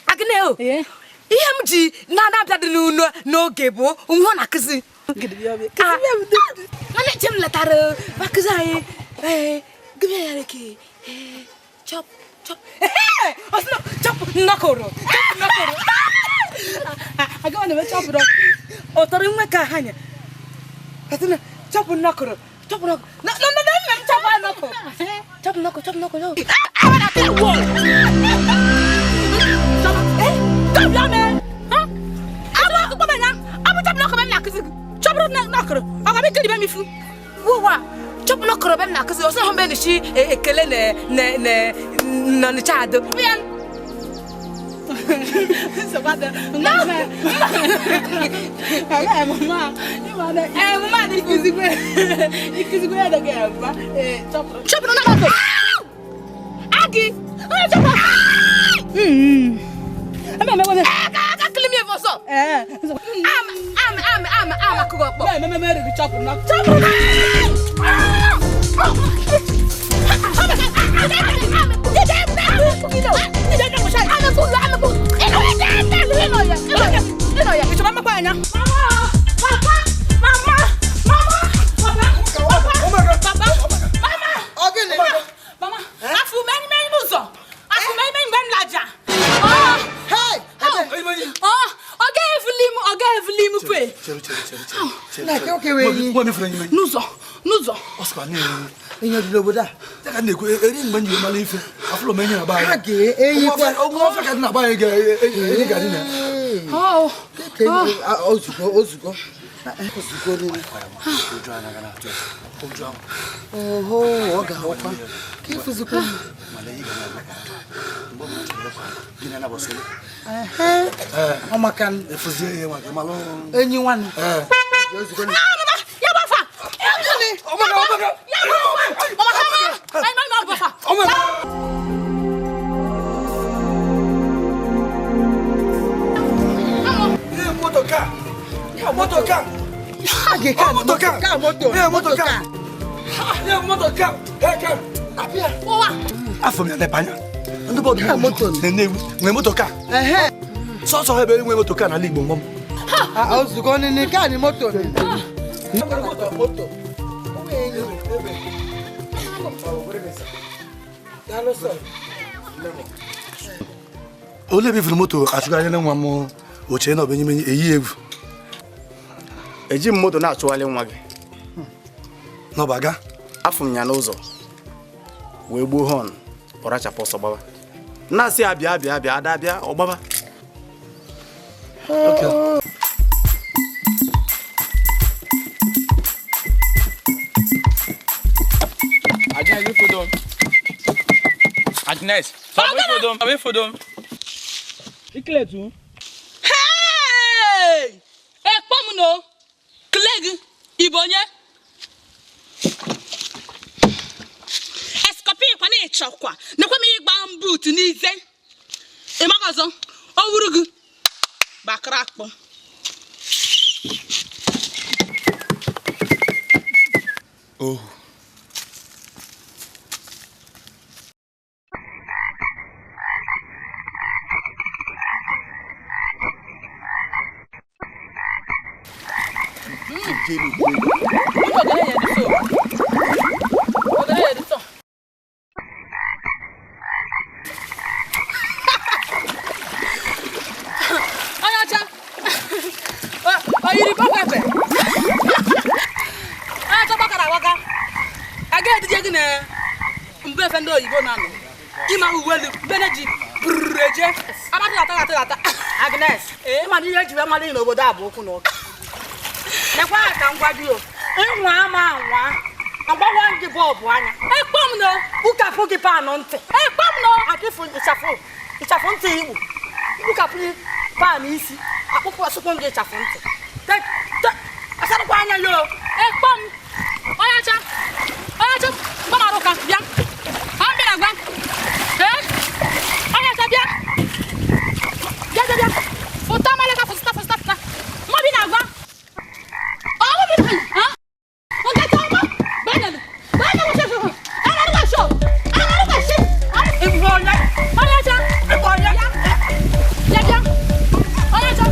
Agneo, EMG, none of the no gable, one accusing. I let him let her, because I give me a key. Chop, chop, chop, knuckle. I go on the chop it up. Or Torimaka Hanya. I think chop knuckle. Chop knuckle. No, chop knuckle. Chop knuckle, chop knuckle. Come down there. Huh? I want to go now. I will chop knuckle and knuckle. Chop knuckle. I'm going to get me food. Whoa, chop knuckle and knuckle. Also, how many she a kelene, non child. So what the no, Mamma, if you go again, chop another. Aggie, I'm a cook. I'm a Ole be from moto asugare na nwa mo o che na obenyi eyi evu. Eji moto na atuale nwa gi. No baga. Afum nya n'ụzọ. We gbo hon. Oracha poso baba. Na si abia ada bia ogbaba. Okay. Agnes, wait for them. Clear too. Hey! Ekpomuno. Kleg Ibonye. Escopy kwa ni chokwa. Nekwa mi gba mboot n'ize. Emakazo. Owurugu. Bakrakpo. Oh. yiri papa. Ah, to bakara waka. Aga dije gine. Mbe fe ndo oyibo na no. Ima uwelu beneji breje. Amati lata. Agnes. Ima ni yeji we mali no obodo aboku no. Nekwa aka ngwaju o. Nwa ama nwa. Agba wangi bob anya. Ekpom no. Uka fugi pa no nte. Ekpom no. Akifu ichafu nte iwu. Uka fugi pa ni isi. Akpụkpọ asụkpọ nge ichafu nte. Asara kwa anya yo. Ekpom. Oyacha. Mama roka bia. Ambira gwa. Oyacha bia. Bia. Fota maleka fosta. Mo bi na gwa. Oh, mo bi na. Ha? O ga ta mo. Bana mo se. Ana ru show. Ibo ya. Oyacha. Bia. Oyacha.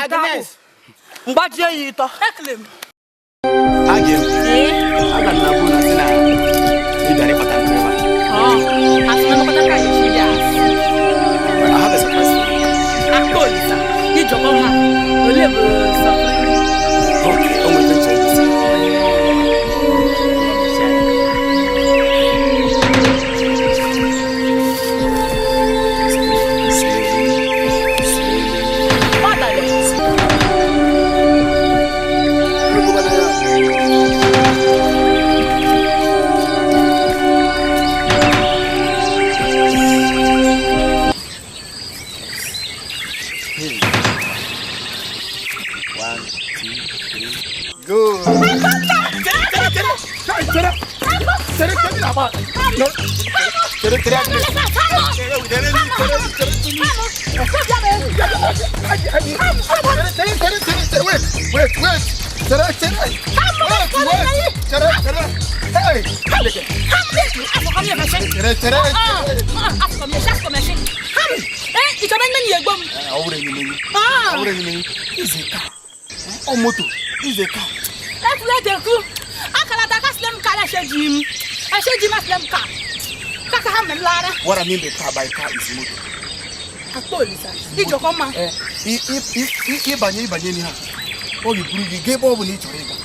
Agnes. Mbaje yito. Eklem. Agem. Aga na bu na sina. Ni dari patan driver. Oh, asina mo patan kai ya. I have a surprise for you. Akolisa. Ni jobo ha. Ole bo surprise. Okay, I'm going to check this. What I mean by car is motor. Akolisa. Ijo koma. Ibanye ni ha. Ogi burugi gebe obu ni chorega.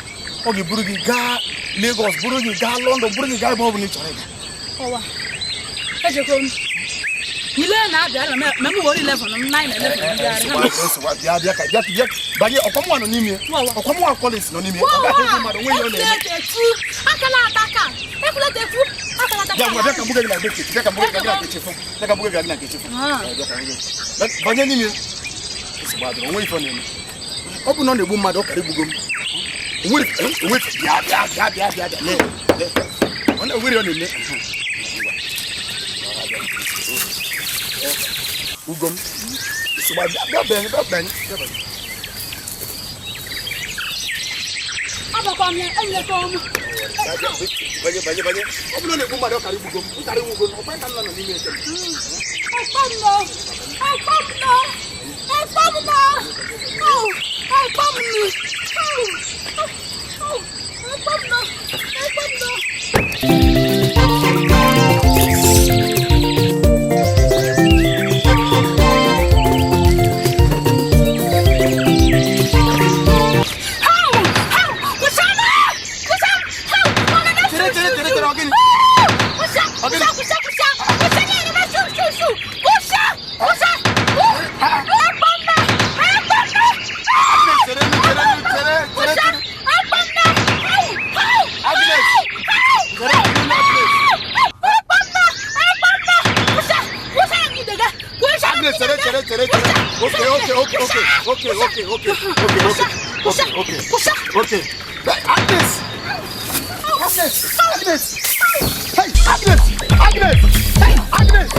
Ogi burugi ga Lagos, burugi ga London, burugi ga obu ni chorega. Owa. Eje kom. Ile na abia na me wori 11 9 11 banye okomo no nimi. Okomo Collins no nimi. Oga hezu mado we yo na. Akala ataka. Ekule tefu. Akala ataka. Ya mwabeka mbuga na beki. Teka mbuga na kichifu. Teka mbuga na kichifu. Banye nimi. Sibado we ifo nimi. Obu no na-egbu mmadụ ọkara egbugo m. Onwe bịa. Ọ na-ewere ọ na-eme. Ugom. Bịa bịa. Abakwa m enye ko m. Banye. Ọ bụ na na-egbu mmadụ ọkara egbugo m. Ntarị nwugo m. Ọkwa nta nọ n'ime ete m. Okay. Agnes! Hey, Agnes! Hey, Agnes!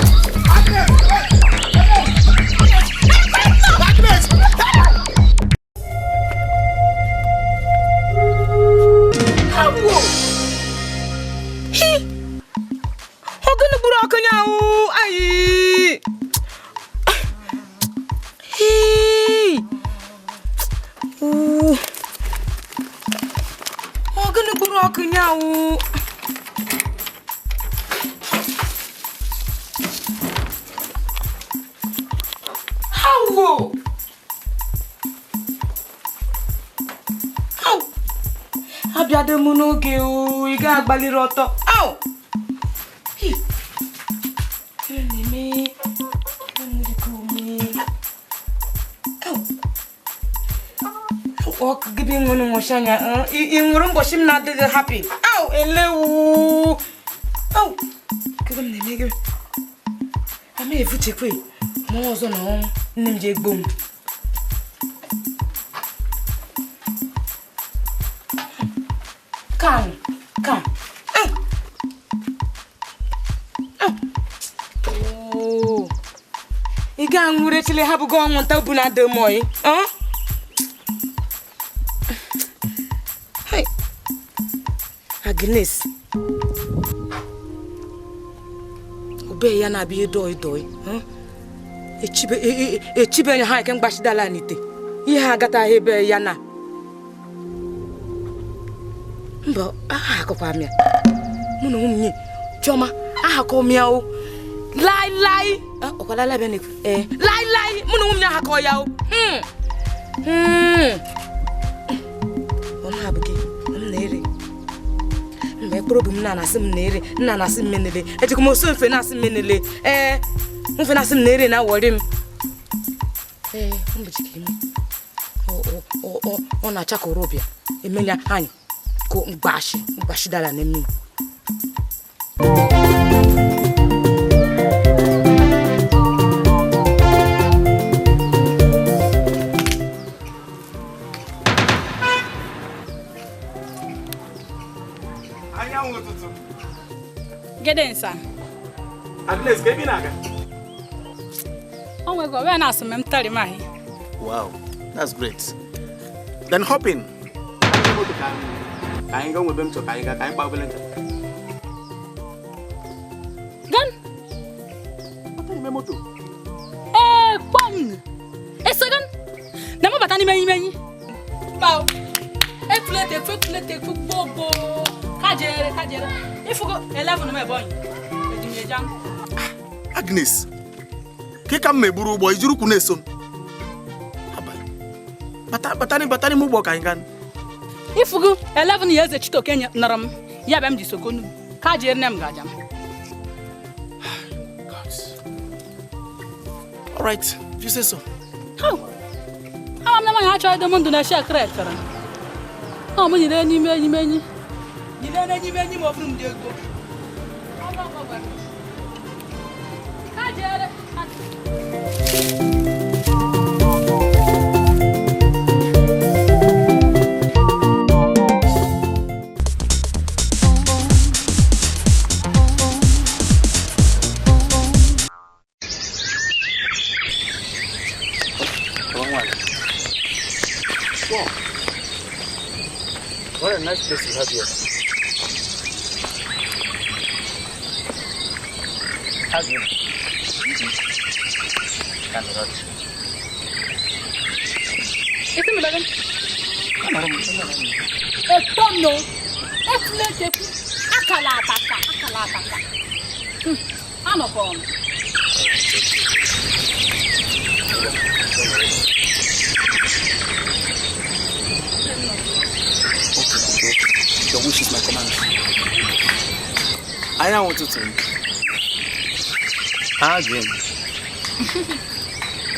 Baliri ọtọ. Ow! Giving one more shanya. In room was him not happy. Ow! Hello! Oh! Give him the nigger. I may have to quit. More on home. Ninja boom. Come. Oh, you can't actually have a gong on top of the moy, huh? Hey, Agnes. Obey yana be a doy, huh? A chip and hike and bash dalanity. Yeah, got a hebe yana. But I go for me. Muno, Choma, I call me out. Lie. Okalala bene. Lie. Muno nya call you. Habuki. Nere. Me problem na sim nere. Na sim menele. E tikumo so fe na sim menele. Unfe na sim nere na worim. Umbijiki mi. O na chako robia. Emenya hani. Ko ngbashi dala nemi. Get in, son. Agnes, get in. Oh, we're going to some mentally. Wow, that's great. Then hop in. I ain't going with them to I ain't babbling. Gun? Bomb. A second. Never but any bow. A plate, bobo. Kajere. If you go 11, my boy. Agnes. Kika me buru boy, Juru Kuneson. Batani Mubo Kangan. If you go 11 years at Chito Kenya, Naram, Yabam Disokunu, Kajer Nam Gajam. All right, if you say so. How? I'm not trying to do that share cracker. How many many you don't any more from the go. Kajer. What a nice place you have here. Have you? Your wish is my command. I now want to think. Again.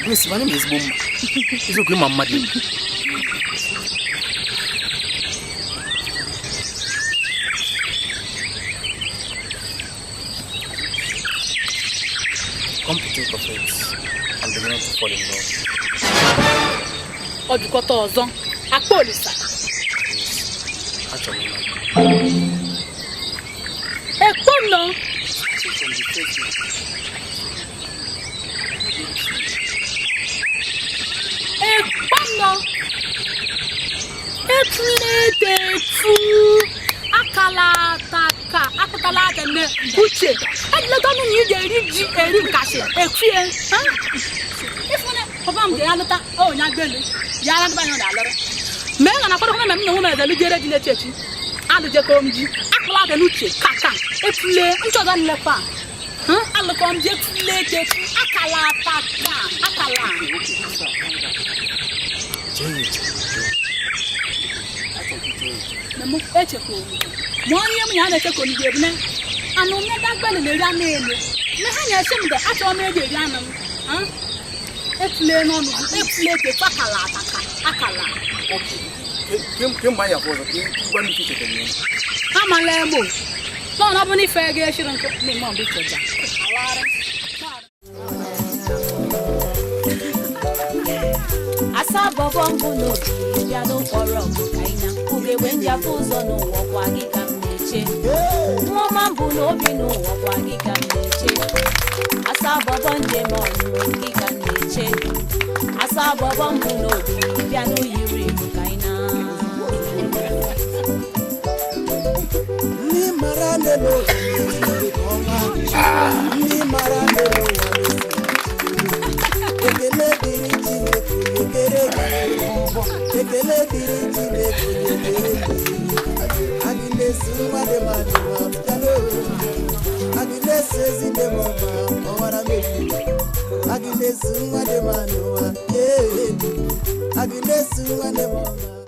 Miss, my name is Boom. It's okay, Mamma. Come to think of it, I'm beginning to fall in love. Ojukoto Ozo, Apolisa. Yes, actually, Ekono. Ekono. Etunetetu. Akalataka. Akatalata ne. Uche. Adletonu ni ji eri nkashe. Ekwie. Ifune obam de alota. Oh, nyagbelu. Yara ba yon da loro. Me na ko ko me no me zalu jere di lechechi. Alu je ko mji. Akalata nuche kaka. Etule nchoda nlepa. Alu ko mji etule tetu. Akalataka. Akala. Memo echeko. Mo onye m ya na-echeko ni gebne. Anu me dagbele le ria na elu. Me ha nya sem de acho me de ria na m. Etule no no. Etule te akala ataka. Akala. okay. Kim buy your photo. Kim go ni kiche tele. Amala emo. No na boni fe ga shirin ko ni mo bi choja. Alare. Asa bobo mbuno ya no koro kaina. Uge wenja fuzo no wokwa gi kamneche. Mama mbuno bi no wokwa gi kamneche. Asa bobo nje mo gi kamneche. Asa bobo mbuno bi ya no yiri kaina. Ni marane no ni marane no ekele diri chine ekele diri chine agile suwa de manuwa jalo agile sezi de mama owara me agile suwa de manuwa agile suwa de mama